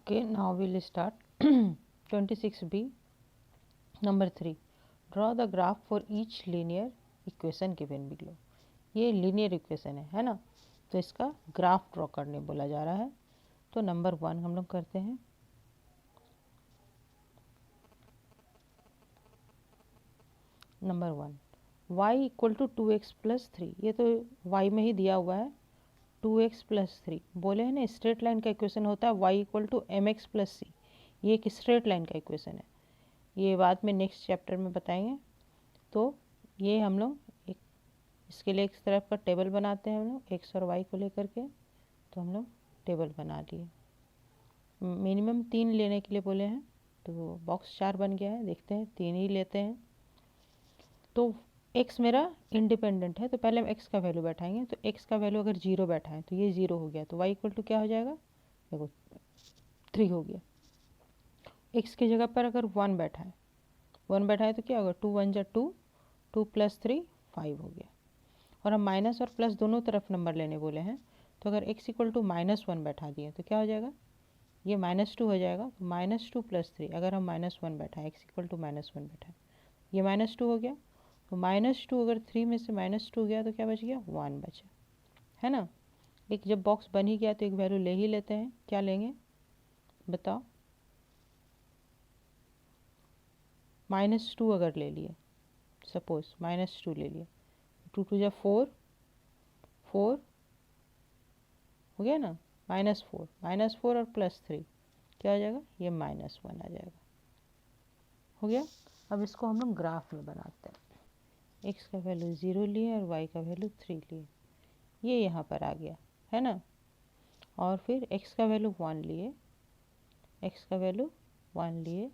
Okay, now we'll start 26b. Number 3. Draw the graph for each linear equation given below. ये linear equation है ना, तो इसका graph draw करने बोला जा रहा है। तो नंबर 1 हम लोग करते हैं। Number 1, y equal to 2x plus 3। ये तो y में ही दिया हुआ है 2x प्लस 3। बोले हैं ना स्ट्रेट लाइन का इक्वेशन होता है y equal to mx plus C. ये एक स्ट्रेट लाइन का इक्वेशन है, ये बाद में नेक्स्ट चैप्टर में बताएंगे। तो ये हम लोग एक इसके लिए एक तरफ का टेबल बनाते हैं हम लोग एक्स और वाई को लेकर के। तो हम लोग टेबल बना लिए, मिनिमम 3 लेने के लिए बोले हैं, तो बॉक्स 4 बन गया है। देखते हैं 3 ही लेते हैं। तो x मेरा इंडिपेंडेंट है, तो पहले हम x का वैल्यू बैठाएंगे। तो x का वैल्यू अगर 0 बैठा है तो ये 0 हो गया, तो y इक्वल टू क्या हो जाएगा, देखो 3 हो गया। x की जगह पर अगर 1 बैठा है, 1 बैठा है तो क्या होगा, 2 1 जा 2, 2 प्लस 3 5 हो गया। और हम माइनस और प्लस दोनों तरफ नंबर लेने बोले हैं, तो अगर x इक्वल टू -1 बैठा दिए तो क्या हो जाएगा, ये -2 हो जाएगा। तो -2 प्लस 3, अगर हम -1 बैठा है, x इक्वल टू -1 बैठा है, ये -2 हो गया। तो -2 अगर 3 में से -2 गया तो क्या बच गया, 1 बचा, है ना। एक जब बॉक्स बन ही गया तो एक वैल्यू ले ही लेते हैं। क्या लेंगे बताओ, -2 अगर ले लिए, सपोज -2 ले लिए, 2 2 जा 4, 4 हो गया ना, -4 और +3 क्या हो जाएगा, ये -1 आ जाएगा। हो गया। अब इसको हम लोग ग्राफ में बनाते हैं। x का वैल्यू 0 लिए और y का वैल्यू 3 लिए, ये यहाँ पर आ गया, है ना। और फिर x का वैल्यू 1 लिए, x का वैल्यू 1 लिए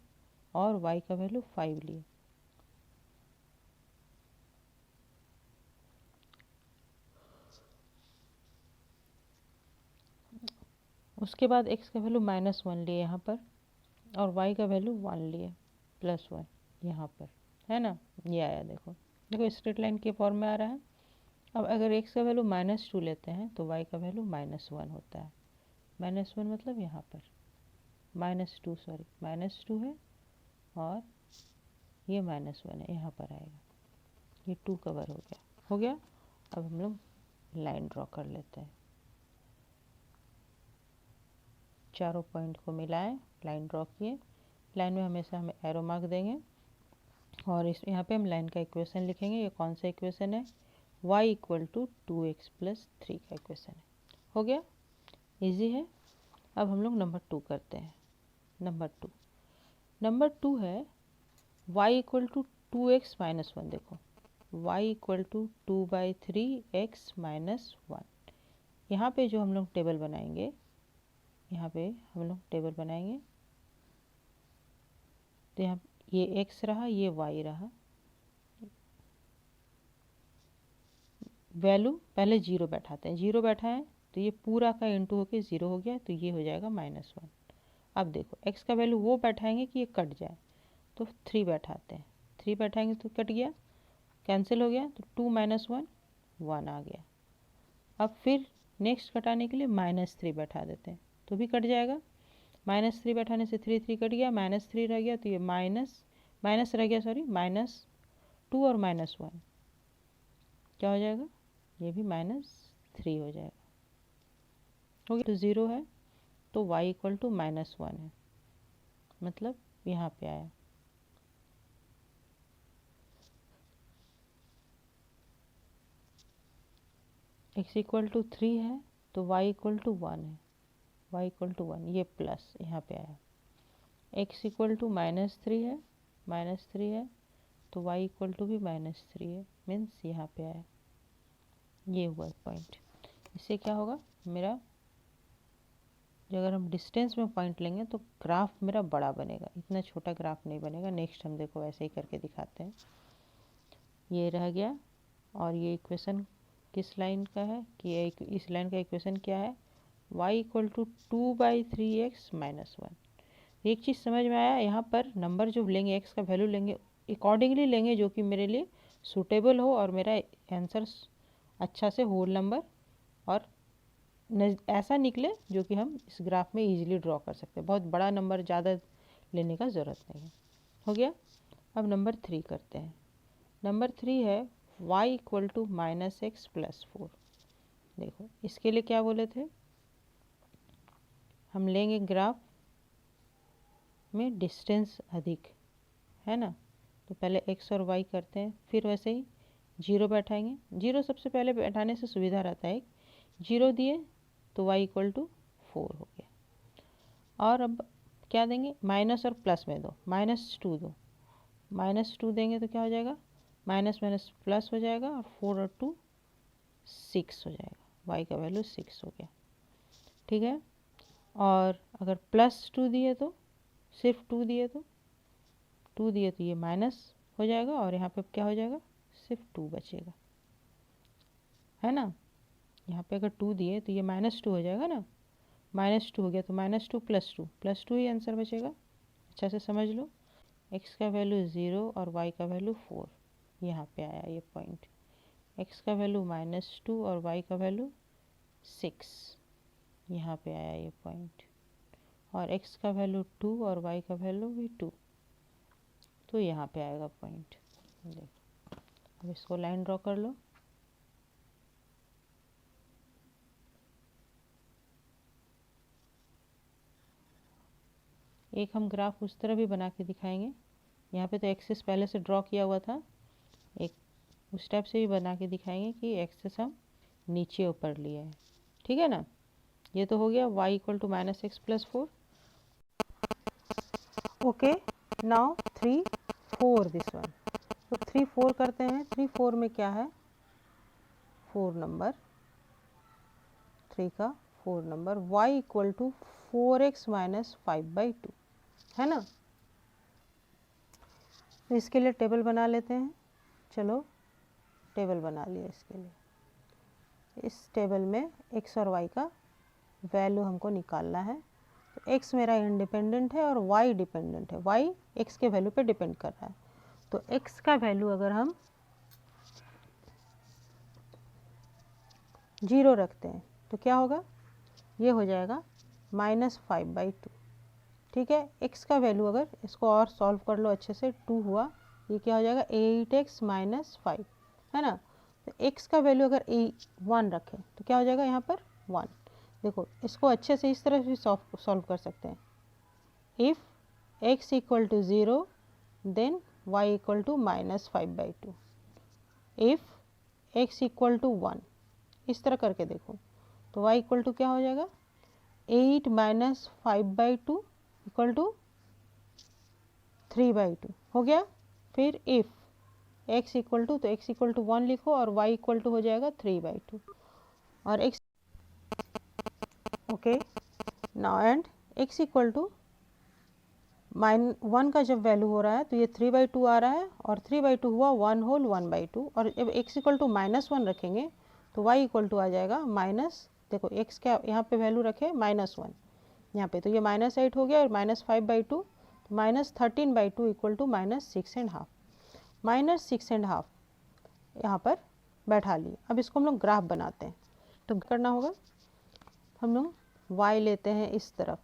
और y का वैल्यू 5 लिए। उसके बाद x का वैल्यू -1 लिए यहाँ पर, और y का वैल्यू 1 लिए +1 यहाँ पर, है ना। ये आया, देखो देखो स्ट्रेट लाइन के फॉर्म में आ रहा है। अब अगर x का वैल्यू -2 लेते हैं तो y का वैल्यू -1 होता है। -1 मतलब यहाँ पर -2 है, और ये -1 है, यहाँ पर आएगा, ये 2 कवर हो गया। हो गया। अब हम लोग लाइन ड्रॉ कर लेते हैं। चारों पॉइंट को मिलाएं, लाइन ड्रॉ किए। लाइन में हमेशा हमें एरो मार्क देंगे, और इस यहाँ पे हम लाइन का इक्वेशन लिखेंगे। ये कौन सा इक्वेशन है, y equal to 2x plus 3 का इक्वेशन है। हो गया, इजी है। अब हम लोग नंबर 2 करते हैं। नंबर 2 है y equal to 2x minus 1। देखो y equal to 2/3x minus 1। यहाँ पे जो हम लोग टेबल बनाएंगे, यहाँ पे हम लोग टेबल बनाएंगे, तो यहाँ ये x रहा, ये y रहा। वैल्यू पहले 0 बैठाते हैं, 0 बैठा है तो ये पूरा का इंटू होके 0 हो गया, तो ये हो जाएगा -1। अब देखो x का वैल्यू वो बैठाएंगे कि ये कट जाए, तो 3 बैठाते हैं, 3 बैठाएंगे तो कट गया, कैंसिल हो गया, तो 2 - 1 1 आ गया। अब फिर नेक्स्ट कटाने के लिए -3 बैठा देते हैं, तो भी कट जाएगा। -3 बैठाने से 3 3 कट गया, -3 रह गया, तो ये माइनस रह गया, सॉरी -2 और -1 क्या हो जाएगा, ये भी -3 हो जाएगा। हो गया। तो 0 है तो y इक्वल टू -1 है, मतलब यहाँ पे आया। x इक्वल टू 3 है तो y इक्वल टू 1 है, y इक्वल टू 1, ये प्लस यहाँ पे आया। x इक्वल टू -3 है, -3 है तो y इक्वल टू भी -3 है, मीन्स यहाँ पे आया। ये हुआ पॉइंट। इससे क्या होगा, मेरा जो अगर हम डिस्टेंस में पॉइंट लेंगे तो ग्राफ मेरा बड़ा बनेगा, इतना छोटा ग्राफ नहीं बनेगा। नेक्स्ट हम देखो ऐसे ही करके दिखाते हैं। ये रह गया, और ये इक्वेशन किस लाइन का है कि इस लाइन का इक्वेशन क्या है, y equal to 2/3x minus 1। एक चीज़ समझ में आया, यहाँ पर नंबर जो लेंगे x का वैल्यू लेंगे अकॉर्डिंगली लेंगे, जो कि मेरे लिए सूटेबल हो और मेरा आंसर अच्छा से होल नंबर और ऐसा निकले जो कि हम इस ग्राफ में इजीली ड्रॉ कर सकते हैं। बहुत बड़ा नंबर ज़्यादा लेने का ज़रूरत नहीं है। हो गया। अब नंबर 3 करते हैं। नंबर 3 है y इक्वल टू -x + 4। देखो इसके लिए क्या बोले थे, हम लेंगे ग्राफ में डिस्टेंस अधिक है ना, तो पहले x और y करते हैं, फिर वैसे ही 0 बैठाएंगे। 0 सबसे पहले बैठाने से सुविधा रहता है, 0 दिए तो y इक्वल टू 4 हो गया। और अब क्या देंगे, माइनस और प्लस में दो, -2 दो, -2 देंगे तो क्या हो जाएगा, माइनस माइनस प्लस हो जाएगा और 4 और 2 6 हो जाएगा, y का वैल्यू 6 हो गया। ठीक है। और अगर +2 दिए तो, सिर्फ 2 दिए तो, 2 दिए तो ये माइनस हो जाएगा और यहाँ पे क्या हो जाएगा, सिर्फ 2 बचेगा, है ना। यहाँ पे अगर 2 दिए तो ये -2 हो जाएगा ना, -2 हो गया तो -2 + 2 ही आंसर बचेगा। अच्छा से समझ लो, x का वैल्यू 0 और y का वैल्यू 4, यहाँ पे आया ये पॉइंट। x का वैल्यू -2 और y का वैल्यू 6, यहाँ पे आया ये पॉइंट। और x का वैल्यू 2 और y का वैल्यू भी 2, तो यहाँ पे आएगा पॉइंट। देखो अब इसको लाइन ड्रॉ कर लो। एक हम ग्राफ उस तरह भी बना के दिखाएंगे, यहाँ पे तो एक्सिस पहले से ड्रॉ किया हुआ था, एक उस टाइप से भी बना के दिखाएंगे कि एक्सिस हम नीचे ऊपर लिए हैं। ठीक है ना। ये तो हो गया y equal to -x + 4। Okay, now 3 4 this one. तो 3 4 करते हैं। 3 4 में क्या है, 4 नंबर, 3 का 4 number, y equal to 4x - 5/2 है ना। तो इसके लिए टेबल बना लेते हैं। चलो टेबल बना लिया इसके लिए। इस टेबल में x और y का वैल्यू हमको निकालना है। तो x मेरा इंडिपेंडेंट है और y डिपेंडेंट है, y x के वैल्यू पे डिपेंड कर रहा है। तो x का वैल्यू अगर हम 0 रखते हैं तो क्या होगा, ये हो जाएगा -5/2। ठीक है। x का वैल्यू अगर इसको और सॉल्व कर लो अच्छे से, 2 हुआ, ये क्या हो जाएगा 8x - 5 है ना। तो x का वैल्यू अगर 1 रखें तो क्या हो जाएगा यहाँ पर 1। देखो इसको अच्छे से इस तरह से सॉल्व कर सकते हैं, if x equal to 0 then y equal to -5/2, if x equal to 1, इस तरह करके देखो तो y इक्वल टू क्या हो जाएगा 8 - 5/2 इक्वल टू 3/2 हो गया। फिर इफ़ x इक्वल टू, तो x इक्वल टू 1 लिखो और y इक्वल टू हो जाएगा 3/2 और x, okay now and x equal to -1 का जब वैल्यू हो रहा है तो ये 3/2 आ रहा है और 3/2 हुआ 1 होल 1/2 और जब x इक्वल टू -1 रखेंगे तो y इक्वल टू आ जाएगा माइनस, देखो x क्या यहाँ पे वैल्यू रखे -1 यहाँ पे, तो ये -8 हो गया और -5/2 -13/2 इक्वल टू -6.5, -6.5 यहाँ पर बैठा लिए। अब इसको हम लोग ग्राफ बनाते हैं। तो करना होगा, हम लोग y लेते हैं इस तरफ।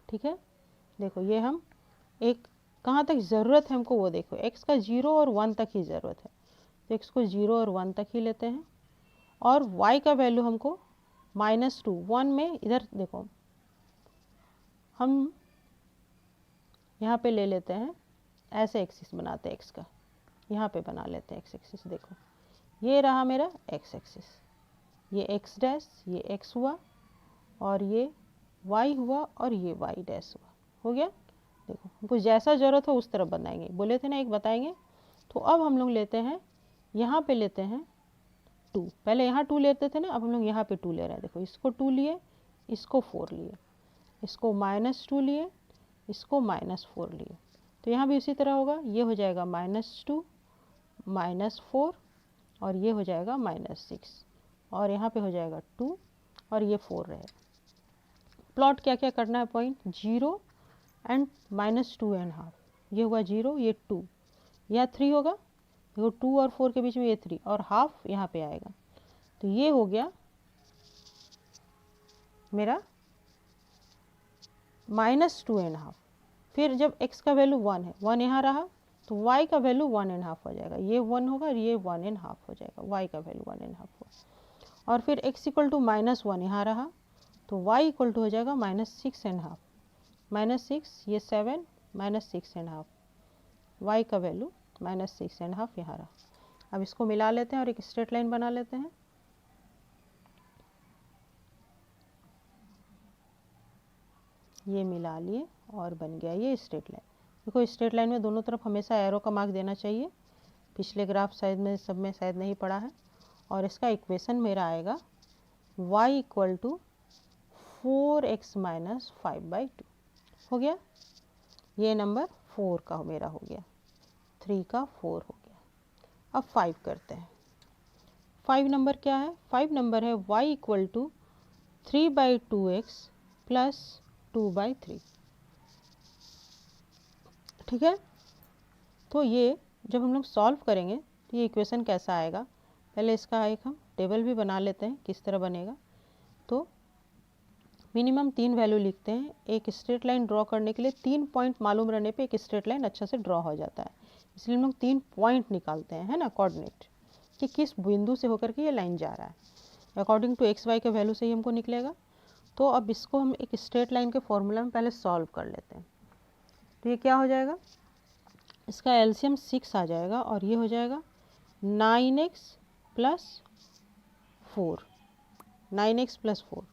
ठीक है। देखो ये हम एक कहाँ तक ज़रूरत है हमको वो देखो, x का 0 और 1 तक ही ज़रूरत है, तो x को 0 और 1 तक ही लेते हैं। और y का वैल्यू हमको -2 1 में, इधर देखो हम यहाँ पे ले लेते हैं, ऐसे एक्सिस बनाते हैं x का, यहाँ पे बना लेते हैं x एक्सिस। देखो ये रहा मेरा x एक्सिस, ये x डैश, ये x हुआ और ये y हुआ और ये y डैश हुआ, हो गया। देखो हमको जैसा ज़रूरत हो उस तरफ बनाएंगे, बोले थे ना एक बताएंगे। तो अब हम लोग लेते हैं, यहाँ पे लेते हैं 2, पहले यहाँ 2 लेते थे ना, अब हम लोग यहाँ पे 2 ले रहे हैं। देखो इसको 2 लिए, इसको 4 लिए, इसको -2 लिए, इसको -4 लिए, तो यहाँ भी उसी तरह होगा, ये हो जाएगा -2 -4 और ये हो जाएगा -6 और यहाँ पे हो जाएगा 2 और ये 4 रहेगा। प्लॉट क्या क्या करना है, पॉइंट 0 एंड -2.5, ये हुआ 0, ये 2, यह 3 होगा, देखो 2 और 4 के बीच में ये 3 और हाफ यहाँ पे आएगा, तो ये हो गया मेरा -2.5। फिर जब x का वैल्यू 1 है, 1 यहाँ रहा तो y का वैल्यू 1.5 हो जाएगा, ये 1 होगा और ये 1.5 हो जाएगा, y का वैल्यू 1.5 हुआ। और फिर x इक्वल टू -1 यहाँ रहा तो y इक्वल टू हो जाएगा -6.5, -6 ये 7 -6.5, y का वैल्यू -6.5 यहाँ रहा। अब इसको मिला लेते हैं और एक स्ट्रेट लाइन बना लेते हैं। ये मिला लिए और बन गया ये स्ट्रेट लाइन। देखो स्ट्रेट लाइन में दोनों तरफ हमेशा एरो का मार्क देना चाहिए, पिछले ग्राफ शायद में सब में शायद नहीं पड़ा है। और इसका इक्वेशन मेरा आएगा y इक्वल टू 4x - 5/2 हो गया। ये नंबर 4 का मेरा हो गया, 3 का 4 हो गया। अब 5 करते हैं। 5 नंबर क्या है? 5 नंबर है y equal to 3/2x plus 2/3। ठीक है, तो ये जब हम लोग सॉल्व करेंगे तो ये इक्वेशन कैसा आएगा, पहले इसका एक हम टेबल भी बना लेते हैं किस तरह बनेगा। तो मिनिमम 3 वैल्यू लिखते हैं। एक स्ट्रेट लाइन ड्रॉ करने के लिए 3 पॉइंट मालूम रहने पे एक स्ट्रेट लाइन अच्छा से ड्रॉ हो जाता है, इसलिए हम लोग 3 पॉइंट निकालते हैं, है ना, कोऑर्डिनेट कि किस बिंदु से होकर के ये लाइन जा रहा है। अकॉर्डिंग टू एक्स वाई के वैल्यू से ही हमको निकलेगा। तो अब इसको हम एक स्ट्रेट लाइन के फॉर्मूला में पहले सॉल्व कर लेते हैं। तो ये क्या हो जाएगा, इसका एलसीएम 6 आ जाएगा और ये हो जाएगा 9x प्लस 4, 9x प्लस 4।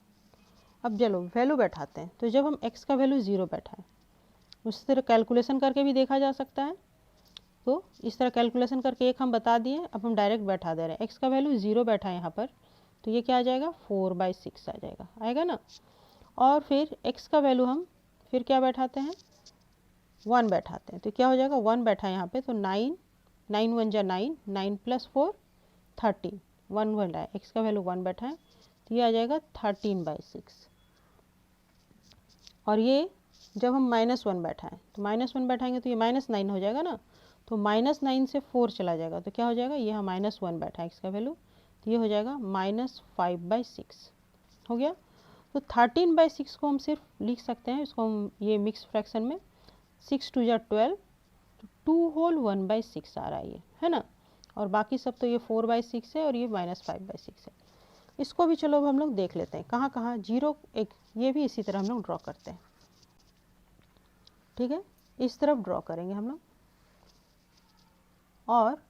अब चलो वैल्यू बैठाते हैं। तो जब हम x का वैल्यू 0 बैठाएं, उसी तरह कैलकुलेशन करके भी देखा जा सकता है। तो इस तरह कैलकुलेशन करके एक हम बता दिए, अब हम डायरेक्ट बैठा दे रहे हैं। x का वैल्यू 0 बैठा है यहाँ पर, तो ये क्या आ जाएगा 4/6 आ जाएगा, आएगा ना। और फिर x का वैल्यू हम फिर क्या बैठाते हैं, 1 बैठाते हैं। तो क्या हो जाएगा 1 बैठा है यहाँ पे, तो 9, 9 1 जा 9, 9 प्लस 4 13, 1 बैठा है, x का वैल्यू 1 बैठा है, तो ये आ जाएगा 13/6। और ये जब हम -1 बैठाएं तो -1 बैठाएंगे तो ये -9 हो जाएगा ना, तो -9 से 4 चला जाएगा तो क्या हो जाएगा, ये हम -1 बैठा है x का वैल्यू, तो ये हो जाएगा -5/6 हो गया। तो 13/6 को हम सिर्फ लिख सकते हैं, इसको हम ये मिक्स फ्रैक्शन में 6 2 जा 12, तो 2 होल 1/6 आ रहा है ये, है ना। और बाकी सब तो ये 4/6 है और ये -5/6 है। इसको भी चलो हम लोग देख लेते हैं कहाँ कहाँ 0, एक ये भी इसी तरह हम लोग ड्रॉ करते हैं। ठीक है, इस तरफ ड्रॉ करेंगे हम लोग और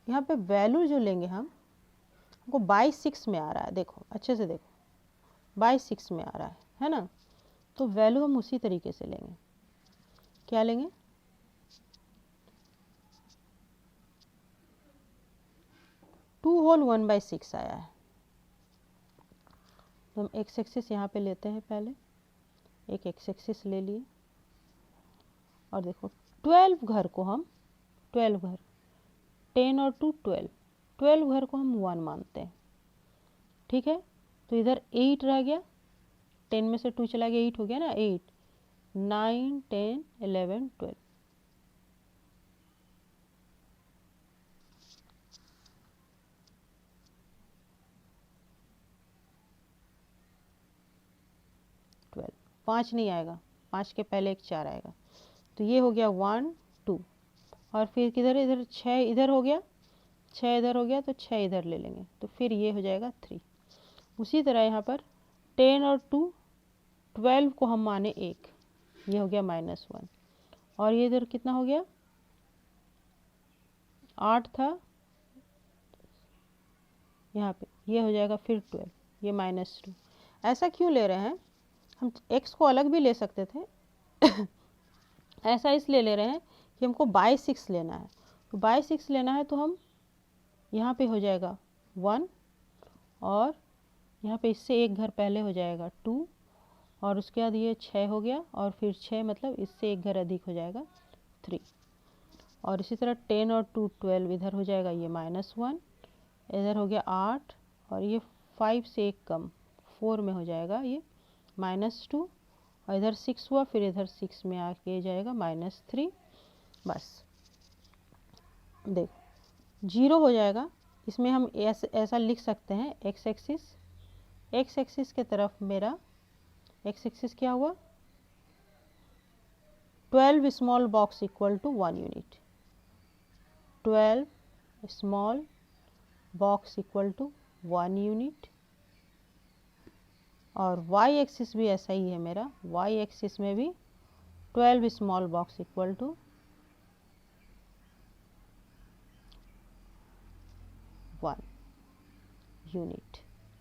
यहाँ पे वैल्यू जो लेंगे हमको 6 में आ रहा है, देखो अच्छे से देखो 6 में आ रहा है ना। तो वैल्यू हम उसी तरीके से लेंगे, क्या लेंगे, टू होल 1/6 आया है। तो हम एक्स एक्सिस यहाँ पे लेते हैं, पहले एक एक्स एक्सिस ले लिए और देखो 12 घर को हम 12 घर 10 और 2 12, 12 घर को हम 1 मानते हैं। ठीक है, तो इधर 8 रह गया, 10 में से 2 चला गया, 8 हो गया ना, 8 9 10 11 12। पाँच नहीं आएगा, 5 के पहले एक 4 आएगा, तो ये हो गया 1 2। और फिर किधर, इधर 6 इधर हो गया, 6 इधर हो गया, तो 6 इधर ले लेंगे, तो फिर ये हो जाएगा 3। उसी तरह यहाँ पर 10 और 2 12 को हम माने 1, ये हो गया -1। और ये इधर कितना हो गया, 8 था यहाँ पे, ये हो जाएगा फिर 12, ये -2। ऐसा क्यों ले रहे हैं, हम x को अलग भी ले सकते थे ऐसा इसलिए ले रहे हैं कि हमको 6 लेना है। तो 6 लेना है तो हम यहाँ पे हो जाएगा 1 और यहाँ पे इससे एक घर पहले हो जाएगा 2 और उसके बाद ये 6 हो गया और फिर 6 मतलब इससे एक घर अधिक हो जाएगा 3। और इसी तरह 10 और 2 12, इधर हो जाएगा ये -1, इधर हो गया 8 और ये 5 से एक कम 4 में हो जाएगा ये -2 और इधर 6 हुआ, फिर इधर 6 में आके जाएगा -3। बस देखो 0 हो जाएगा। इसमें हम ऐसा लिख सकते हैं, एक्स एक्सिस के तरफ मेरा एक्स एक्सिस क्या हुआ, 12 small box equal to 1 unit, 12 small box equal to 1 unit. और वाई एक्सिस भी ऐसा ही है मेरा, वाई एक्सिस में भी 12 small box equal to 1 unit.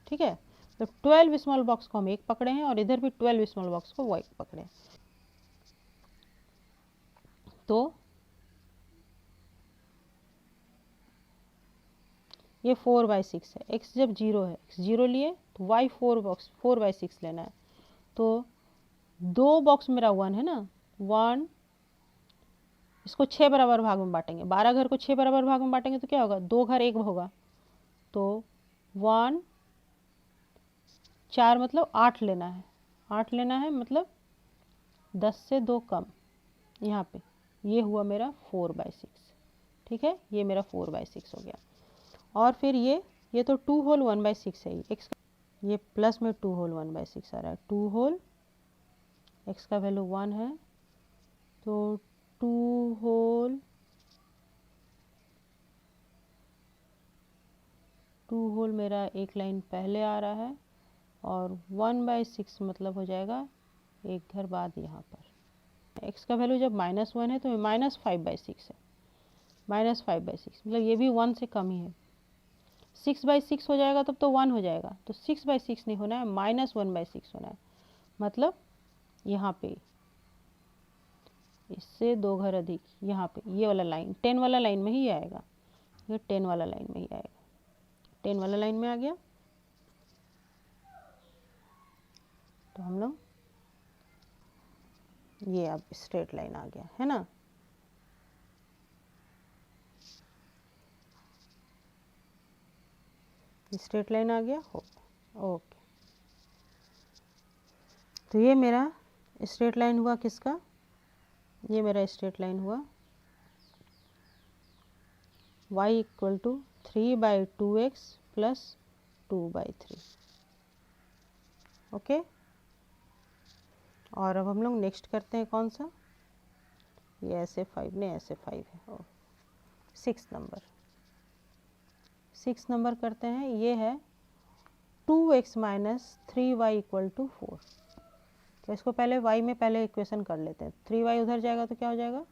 ठीक है, तो 12 स्मॉल बॉक्स को हम एक पकड़े हैं और इधर भी 12 स्मॉल बॉक्स को वो एक पकड़े हैं। तो ये 4/6 है। x जब 0 है, x 0 लिए तो y 4/6 लेना है। तो 2 बॉक्स मेरा 1 है ना, 1, इसको 6 बराबर भाग में बांटेंगे, 12 घर को 6 बराबर भाग में बांटेंगे तो क्या होगा, 2 घर 1 होगा। तो 1 4 मतलब 8 लेना है, 8 लेना है मतलब 10 से 2 कम। यहाँ पे ये हुआ मेरा 4/6। ठीक है, ये मेरा 4/6 हो गया। और फिर ये तो 2 होल 1/6 है, एक्स ये प्लस में 2 होल 1/6 आ रहा है। 2 होल एक्स का वैल्यू 1 है, तो 2 होल मेरा एक लाइन पहले आ रहा है और 1/6 मतलब हो जाएगा एक घर बाद यहाँ पर। एक्स का वैल्यू जब -1 है तो -5/6 है, -5/6 मतलब ये भी 1 से कम ही है। 6/6 हो जाएगा तब तो 1 हो जाएगा, तो 6/6 नहीं होना है, -1/6 होना है। मतलब यहाँ पे इससे 2 घर अधिक, यहाँ पे ये वाला लाइन 10 वाला लाइन में ही आएगा, ये 10 वाला लाइन में ही आएगा, 10 वाला लाइन में आ गया। तो हम लोग ये अब स्ट्रेट लाइन आ गया है ना। स्ट्रेट लाइन आ गया हो, ओके। तो ये मेरा स्ट्रेट लाइन हुआ किसका, ये मेरा स्ट्रेट लाइन हुआ y equal to 3/2x plus 2/3। Okay, और अब हम लोग नेक्स्ट करते हैं कौन सा, ये ऐसे 5 नहीं ऐसे 5 है, और 6 नंबर करते हैं। ये है 2x minus 3y equal to 4। तो इसको पहले y में पहले इक्वेशन कर लेते हैं, 3y उधर जाएगा तो क्या हो जाएगा,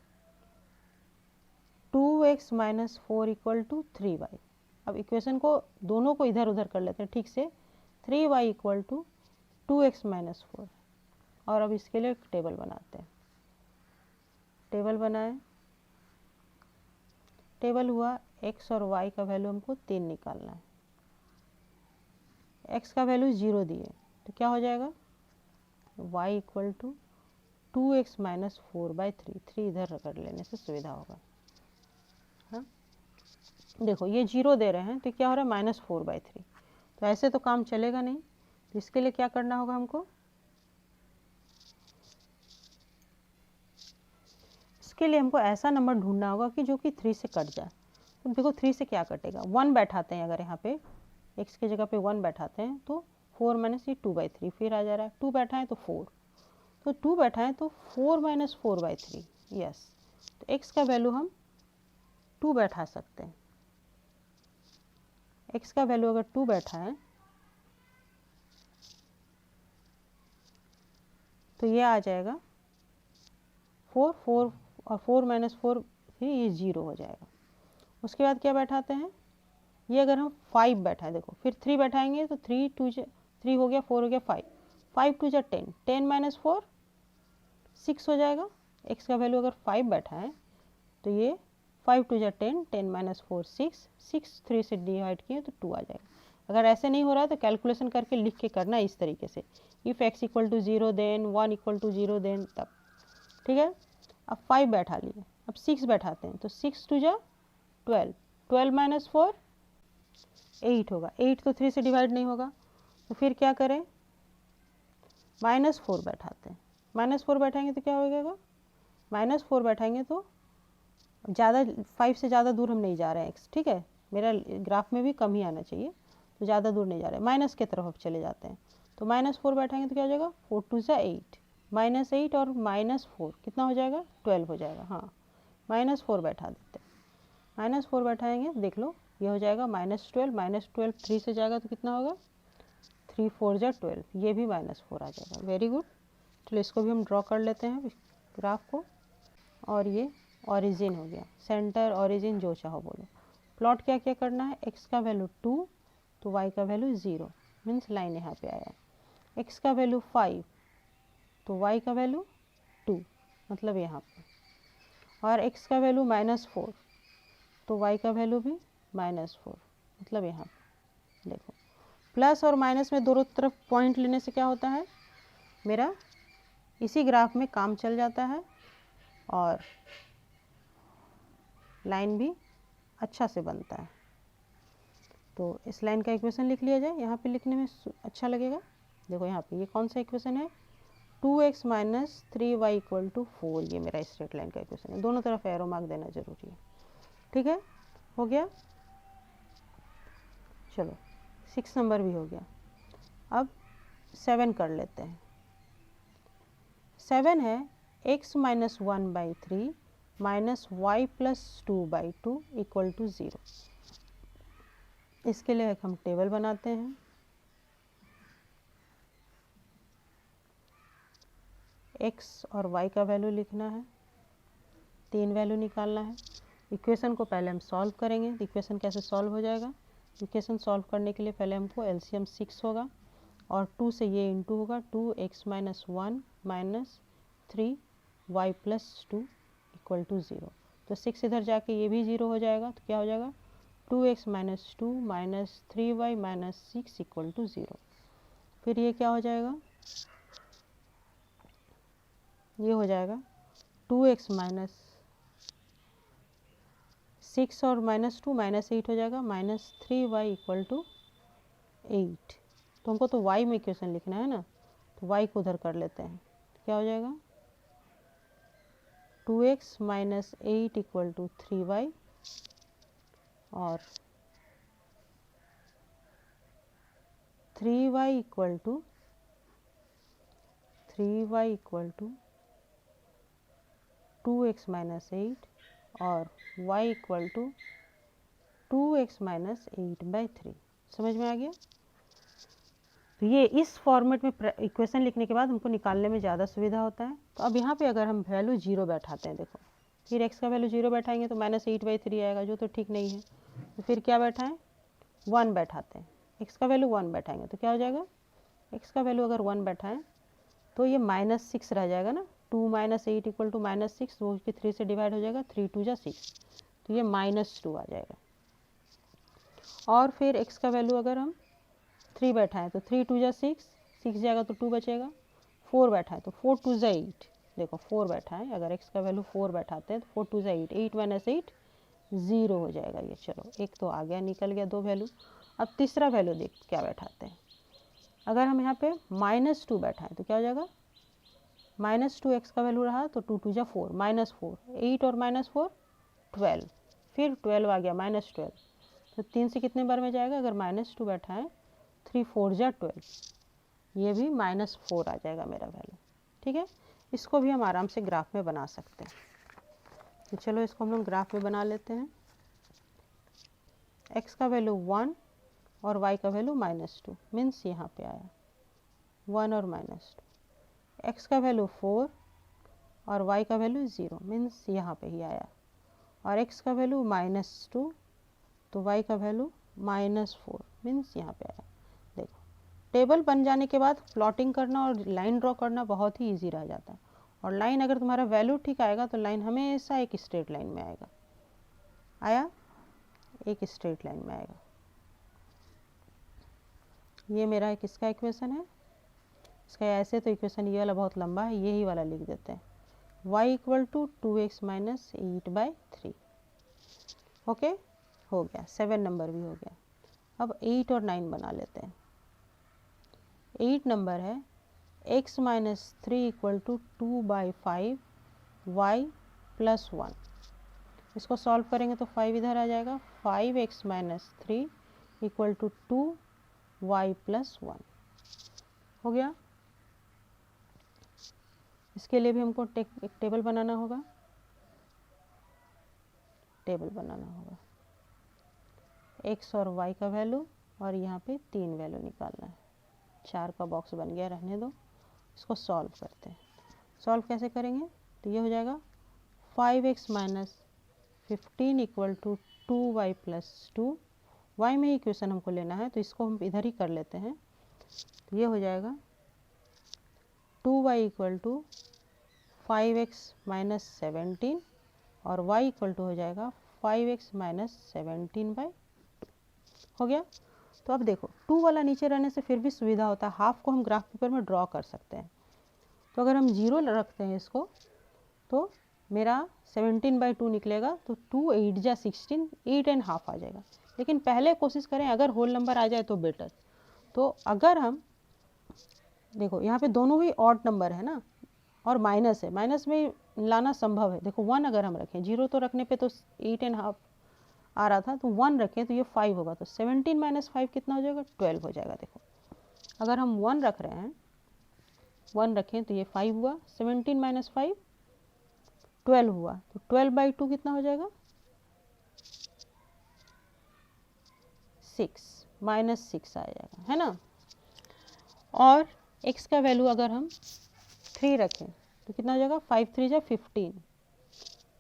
2x minus 4 equal to 3y। अब इक्वेशन को दोनों को इधर उधर कर लेते हैं ठीक से, 3y equal to 2x minus 4। और अब इसके लिए एक टेबल बनाते हैं, टेबल बनाए, टेबल हुआ x और y का वैल्यू हमको 3 निकालना है। x का वैल्यू 0 दिए तो क्या हो जाएगा, y equal to 2x minus 4/3, 3 इधर कर लेने से सुविधा होगा। हाँ देखो ये 0 दे रहे हैं तो क्या हो रहा है, -4/3। तो ऐसे तो काम चलेगा नहीं, तो इसके लिए क्या करना होगा हमको, इसके लिए हमको ऐसा नंबर ढूंढना होगा कि जो कि 3 से कट जाए। तो देखो 3 से क्या कटेगा, 1 बैठाते हैं, अगर यहाँ पे x की जगह पे 1 बैठाते हैं तो 4 माइनस ये 2/3 फिर आ जा रहा है, 2 बैठा है तो 4, तो 2 बैठा है तो 4 माइनस 4/3, यस। तो x का वैल्यू हम 2 बैठा सकते हैं, x का वैल्यू अगर 2 बैठा है तो ये आ जाएगा 4 और 4 माइनस 4 फिर ये 0 हो जाएगा। उसके बाद क्या बैठाते हैं, ये अगर हम 5 बैठा है, देखो फिर 3 बैठाएंगे तो 3 हो गया, 4 हो गया, 5 2 जा 10, 10 माइनस 4 6 हो जाएगा। x का वैल्यू अगर 5 बैठा है तो ये 5 2 जा 10, 10 माइनस 4 6 3 से डिवाइड किए तो 2 आ जाएगा। अगर ऐसे नहीं हो रहा तो कैलकुलेशन करके लिख के करना इस तरीके से, if x equal to 0 then 1 equal to 0 then तब। ठीक है, अब 5 बैठा लिए, अब 6 बैठाते हैं तो 6 2 जा 12, 12 माइनस 4 8 होगा, 8 तो 3 से डिवाइड नहीं होगा, तो फिर क्या करें, -4 बैठाते हैं, -4 बैठाएंगे तो क्या हो जाएगा, -4 बैठाएंगे तो ज़्यादा 5 से ज़्यादा दूर हम नहीं जा रहे हैं x, ठीक है, मेरा ग्राफ में भी कम ही आना चाहिए, तो ज़्यादा दूर नहीं जा रहे हैं, माइनस की तरफ अब चले जाते हैं, तो -4 बैठाएंगे तो क्या हो जाएगा, 4 2 ज़ा 8, -8 और -4 कितना हो जाएगा, 12 हो जाएगा। हाँ, -4 बैठा देते हैं, -4 बैठाएंगे देख लो ये हो जाएगा -12 3 से जाएगा तो कितना होगा, 3 4 ज़ा 12, ये भी -4 आ जाएगा। Very good. चलो इसको भी हम ड्रॉ कर लेते हैं ग्राफ को। और ये ओरिजिन हो गया, सेंटर ओरिजिन जो चाहो बोलो। प्लॉट क्या क्या करना है, x का वैल्यू 2 तो y का वैल्यू 0, मीन्स लाइन यहाँ पे आया। x का वैल्यू 5 तो y का वैल्यू 2, मतलब यहाँ पे। और x का वैल्यू -4 तो y का वैल्यू भी -4, मतलब यहाँ पे। देखो प्लस और माइनस में दोनों तरफ पॉइंट लेने से क्या होता है, मेरा इसी ग्राफ में काम चल जाता है और लाइन भी अच्छा से बनता है। तो इस लाइन का इक्वेशन लिख लिया जाए, यहाँ पे लिखने में अच्छा लगेगा। देखो यहाँ पे ये कौन सा इक्वेशन है, 2x - 3y = 4, ये मेरा स्ट्रेट लाइन का इक्वेशन है। दोनों तरफ एरो मार्क देना जरूरी है, ठीक है, हो गया। चलो 6 नंबर भी हो गया। अब 7 कर लेते हैं। 7 है x - 1/3 -y + 2/2 = 0। इसके लिए हम टेबल बनाते हैं। x और y का वैल्यू लिखना है, 3 वैल्यू निकालना है। इक्वेशन को पहले हम सॉल्व करेंगे। इक्वेशन कैसे सॉल्व हो जाएगा, इक्वेशन सॉल्व करने के लिए पहले हमको एलसीएम 6 होगा और 2 से ये इंटू होगा, 2x - 1 - 3y + 2 = 0। तो 6 इधर जाके ये भी 0 हो जाएगा, तो क्या हो जाएगा, 2x - 2 - 3y - 6 = 0। फिर ये क्या हो जाएगा, ये हो जाएगा 2x - 6 और -2 -8 हो जाएगा, -3y = 8। तो हमको तो y में इक्वेशन लिखना है ना, तो y को उधर कर लेते हैं। क्या हो जाएगा, 2x - 8 = 3y और 3y = 2x - 8 और y = 2x - 8/3। समझ में आ गया। तो ये इस फॉर्मेट में इक्वेशन लिखने के बाद हमको निकालने में ज़्यादा सुविधा होता है। तो अब यहाँ पे अगर हम वैल्यू 0 बैठाते हैं, देखो फिर x का वैल्यू 0 बैठाएंगे तो -8/3 आएगा, जो तो ठीक नहीं है। तो फिर क्या बैठाएं, 1 बैठाते हैं। x का वैल्यू 1 बैठाएंगे तो क्या हो जाएगा, x का वैल्यू अगर 1 बैठाएं तो ये -6 रह जाएगा ना, 2 - 8 = -6, वो 3 से डिवाइड हो जाएगा, 3 2 ज़ा 6, तो ये -2 आ जाएगा। और फिर x का वैल्यू अगर हम 3 बैठाएं तो 3 2 ज़ा 6, 6 जाएगा तो 2 बचेगा। 4 बैठाएं तो 4 2 ज़ा 8, देखो 4 बैठाएं, अगर x का वैल्यू 4 बैठाते हैं तो 4 2 ज़ा 8, 8 - 8 0 हो जाएगा ये। चलो एक तो आ गया, निकल गया 2 वैल्यू। अब तीसरा वैल्यू देख क्या बैठाते हैं। अगर हम यहाँ पे -2 बैठाएं तो क्या हो जाएगा, -2 x का वैल्यू रहा तो 2 2 ज़ा 4, -4, 8 और -4 12, फिर 12 आ गया -12, तो 3 से कितने बार में जाएगा, अगर -2 बैठाएं 3 4 ज़ा 12, ये भी -4 आ जाएगा मेरा वैल्यू। ठीक है, इसको भी हम आराम से ग्राफ में बना सकते हैं। तो चलो इसको हम लोग ग्राफ में बना लेते हैं। x का वैल्यू 1 और y का वैल्यू -2, मीन्स यहाँ पे आया 1 और -2। x का वैल्यू 4 और y का वैल्यू 0, मीन्स यहाँ पे ही आया। और x का वैल्यू -2 तो y का वैल्यू -4, मीन्स यहाँ पे आया। देखो टेबल बन जाने के बाद प्लॉटिंग करना और लाइन ड्रॉ करना बहुत ही ईजी रह जाता है। और लाइन अगर तुम्हारा वैल्यू ठीक आएगा तो लाइन हमेशा एक स्ट्रेट लाइन में आएगा, आया एक स्ट्रेट लाइन में आएगा। ये मेरा एक इसका इक्वेशन है। इसका ऐसे तो इक्वेशन ये वाला बहुत लंबा है, यही वाला लिख देते हैं, y = 2x - 8/3। ओके, हो गया, 7 नंबर भी हो गया। अब 8 और 9 बना लेते हैं। 8 नंबर है x - 3 = 2/5 y + 1। इसको सॉल्व करेंगे तो 5 इधर आ जाएगा, 5x - 3 = 2 y + 1। हो गया। इसके लिए भी हमको एक टेबल बनाना होगा, x और y का वैल्यू, और यहाँ पे 3 वैल्यू निकालना है। 4 का बॉक्स बन गया, रहने दो। इसको सॉल्व करते हैं। सॉल्व कैसे करेंगे? तो ये हो जाएगा 5x minus 15 equal to 2y plus 2। y में ही इक्वेशन हमको लेना है, तो इसको हम इधर ही कर लेते हैं। तो ये हो जाएगा 2y equal to 5x minus 17 और y इक्वल टू हो जाएगा 5x माइनस 17/2। हो गया। तो अब देखो 2 वाला नीचे रहने से फिर भी सुविधा होता है, हाफ को हम ग्राफ पेपर में ड्रॉ कर सकते हैं। तो अगर हम 0 रखते हैं इसको, तो मेरा 17/2 निकलेगा। तो 2 8 जा 16, 8.5 आ जाएगा। लेकिन पहले कोशिश करें अगर होल नंबर आ जाए तो बेटर। तो अगर हम देखो यहाँ पे दोनों ही ऑड नंबर है ना, और माइनस है, माइनस में लाना संभव है। देखो 1 अगर हम रखें, 0 तो रखने पे तो 8.5 आ रहा था, तो 1 रखें तो ये 5 होगा। तो 17 माइनस 5 कितना हो जाएगा? 12 हो जाएगा। देखो अगर हम 1 रख रहे हैं, 1 रखें तो ये 5 हुआ, 17 माइनस 5 12 हुआ। तो 12/2 कितना हो जाएगा? 6 माइनस 6 आ जाएगा, है ना। और x का वैल्यू अगर हम 3 रखें तो कितना हो जाएगा? 5 3 जा 15,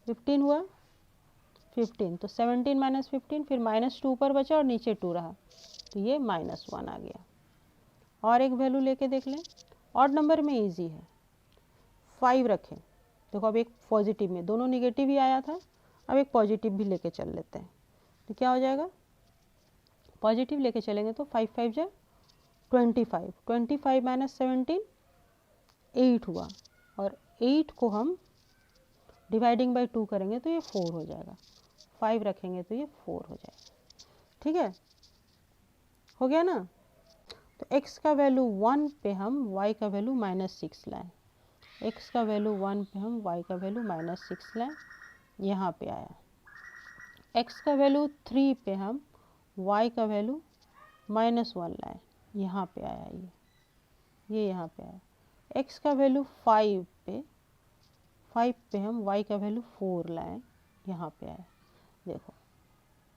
15 हुआ, 15। तो 17 माइनस 15, फिर -2 ऊपर बचा और नीचे 2 रहा, तो ये -1 आ गया। और एक वैल्यू लेके देख लें, ऑड नंबर में इजी है। 5 रखें, देखो अब एक पॉजिटिव में, दोनों निगेटिव ही आया था, अब एक पॉजिटिव भी लेके चल लेते हैं। तो क्या हो जाएगा? पॉजिटिव लेके चलेंगे तो 5 5 जा 25, 25 माइनस 17 8 हुआ, और 8 को हम डिवाइडिंग बाई 2 करेंगे तो ये 4 हो जाएगा। 5 रखेंगे तो ये 4 हो जाएगा। ठीक है, हो गया ना। तो x का वैल्यू 1 पे हम y का वैल्यू -6 लाएं। x का वैल्यू 1 पे हम y का वैल्यू -6 लाएं, यहाँ पे आया। x का वैल्यू 3 पे हम y का वैल्यू -1 लाएं, यहाँ पे आया। ये यहाँ पे आया। x का वैल्यू 5 पे हम y का वैल्यू 4 लाएं, यहाँ पे आया। देखो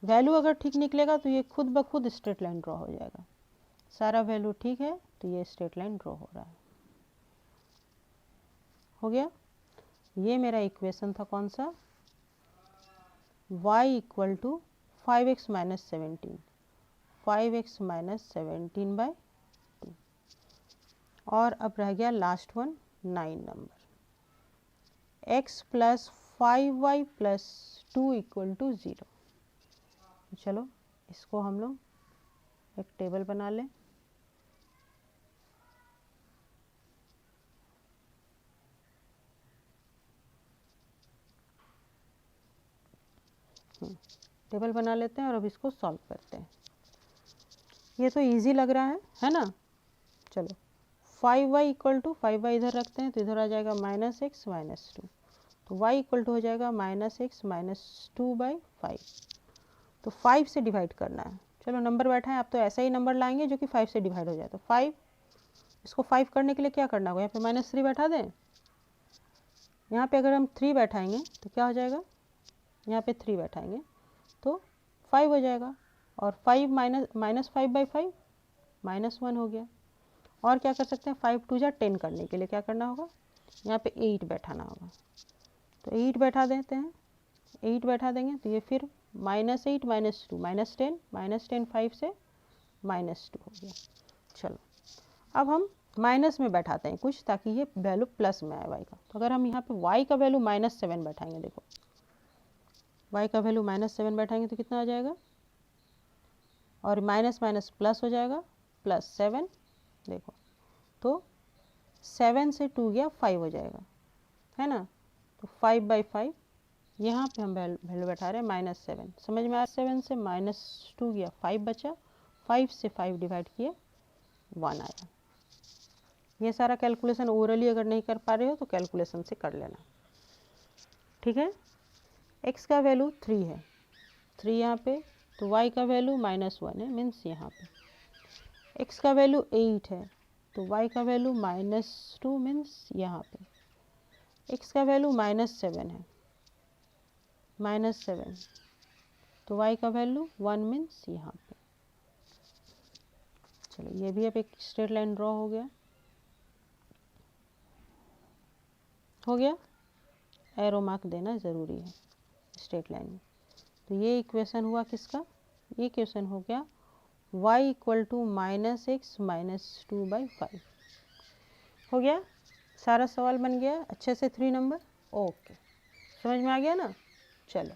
वैल्यू अगर ठीक निकलेगा तो ये खुद ब खुद स्ट्रेट लाइन ड्रॉ हो जाएगा। सारा वैल्यू ठीक है तो ये स्ट्रेट लाइन ड्रॉ हो रहा है। हो गया। ये मेरा इक्वेशन था कौन सा? y equal to 5x minus 17, 5x minus 17/2। और अब रह गया last one, 9 number, x plus 5y plus 2 equal to 0। चलो इसको हम लोग एक टेबल बना लें। टेबल बना लेते हैं और अब इसको सॉल्व करते हैं। ये तो इजी लग रहा है ना। चलो 5y इक्वल टू 5y इधर रखते हैं तो इधर आ जाएगा -x -2, तो y इक्वल टू हो जाएगा -x -2/5। तो 5 से डिवाइड करना है। चलो नंबर बैठा है, आप तो ऐसा ही नंबर लाएंगे जो कि 5 से डिवाइड हो जाए। तो 5, इसको 5 करने के लिए क्या करना होगा? यहाँ पे -3 बैठा दें। यहाँ पे अगर हम 3 बैठाएंगे तो क्या हो जाएगा? यहाँ पे 3 बैठाएंगे तो 5 हो जाएगा। और 5 -5/5 -1 हो गया। और क्या कर सकते हैं? 5 2 जा 10 करने के लिए क्या करना होगा? यहाँ पे 8 बैठाना होगा। तो 8 बैठा देते हैं, 8 बैठा देंगे तो ये फिर -8 -2 -10 5 से -2 हो गया। चलो अब हम माइनस में बैठाते हैं कुछ, ताकि ये वैल्यू प्लस में आए y का। तो अगर हम यहाँ पे y का वैल्यू -7 बैठाएंगे, देखो y का वैल्यू -7 बैठाएंगे तो कितना आ जाएगा? और माइनस माइनस प्लस हो जाएगा, +7। देखो तो 7 से 2 गया 5 हो जाएगा, है ना। तो 5/5 यहाँ पे हम वैल्यू बैठा रहे हैं -7। समझ में आया? 7 से -2 गया 5 बचा, 5 से 5 डिवाइड किए 1 आया। ये सारा कैलकुलेशन ओरली अगर नहीं कर पा रहे हो तो कैलकुलेशन से कर लेना। ठीक है। x का वैल्यू 3 है, 3 यहाँ पे, तो y का वैल्यू -1 है, मीन्स यहाँ पे। x का वैल्यू 8 है, तो y का वैल्यू -2 मीन्स यहाँ पे x का वैल्यू -7 है, -7, तो y का वैल्यू 1 मीन्स यहाँ पे। चलो ये भी अब एक स्ट्रेट लाइन ड्रॉ हो गया, एरो मार्क देना ज़रूरी है स्ट्रेट लाइन में। तो ये इक्वेशन हुआ किसका, ये क्वेश्चन हो गया y इक्वल टू -x -2/5। हो गया, सारा सवाल बन गया अच्छे से 3 नंबर। ओके, समझ में आ गया ना। चलो।